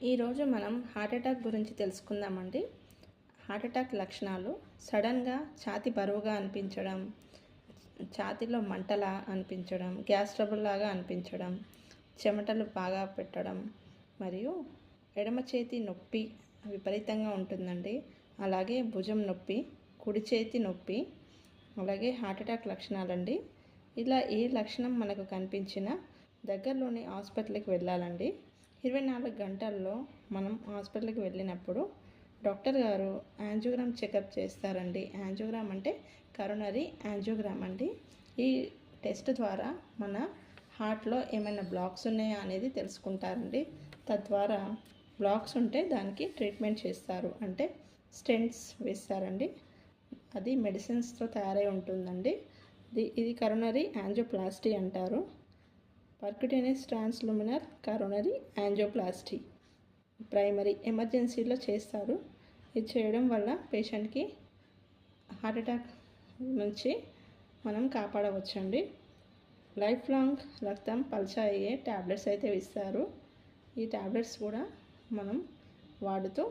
ఈరోజు మనం heart attack గురించి తెలుసుకుందామండి. హార్ట్ అటాక్ లక్షణాలు సడన్గా ఛాతీ బరువుగా అనిపించడం, ఛాతీలో మంటలా అనిపించడం, గ్యాస్ ట్రబుల్ లాగా అనిపించడం, చెమటలు బాగా పెట్టడం మరియు ఎడమ చేతి నొప్పి విపరీతంగా ఉంటుందండి. అలాగే భుజం నొప్పి, కుడి చేతి నొప్పి, అలాగే హార్ట్ అటాక్ లక్షణాలండి. ఇలా ఏ లక్షణం మనకు కనిపించినా దగ్గరలోని హాస్పిటల్కి వెళ్ళాలండి. 24 గంటల్లో మనం హాస్పిటల్కి వెళ్ళినప్పుడు డాక్టర్ గారు యాంజియోగ్రామ్ చెకప్ చేస్తారండి. యాంజియోగ్రామ్ అంటే కరోనరీ యాంజియోగ్రామ్ అండి. ఈ టెస్ట్ ద్వారా మన హార్ట్లో ఏమైనా బ్లాక్స్ ఉన్నాయా అనేది తెలుసుకుంటారండి. తద్వారా బ్లాక్స్ ఉంటే దానికి ట్రీట్మెంట్ చేస్తారు, అంటే స్టెంట్స్ వేస్తారండి. అది మెడిసిన్స్తో తయారై ఉంటుందండి. ఇది కరోనరీ యాంజియోప్లాస్టీ అంటారు. పర్క్యుటేనియస్ ట్రాన్స్లుమినర్ కరోనరీ యాంజియోప్లాస్టీ ప్రైమరీ ఎమర్జెన్సీలో చేస్తారు. ఇది చేయడం వల్ల పేషెంట్కి హార్ట్ అటాక్ నుంచి మనం కాపాడవచ్చండి. లైఫ్ లాంగ్ రక్తం పల్చా అయ్యే ట్యాబ్లెట్స్ అయితే ఇస్తారు. ఈ ట్యాబ్లెట్స్ కూడా మనం వాడుతూ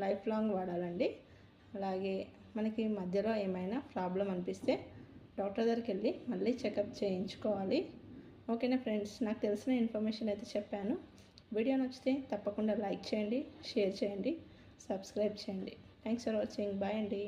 లైఫ్ లాంగ్ వాడాలండి. అలాగే మనకి మధ్యలో ఏమైనా ప్రాబ్లం అనిపిస్తే డాక్టర్ దగ్గరికి వెళ్ళి మళ్ళీ చెకప్ చేయించుకోవాలి. ఓకేనా ఫ్రెండ్స్, నాకు తెలిసిన ఇన్ఫర్మేషన్ అయితే చెప్పాను. వీడియో నచ్చితే తప్పకుండా లైక్ చేయండి, షేర్ చేయండి, సబ్స్క్రైబ్ చేయండి. Thanks for watching. బాయ్ అండి.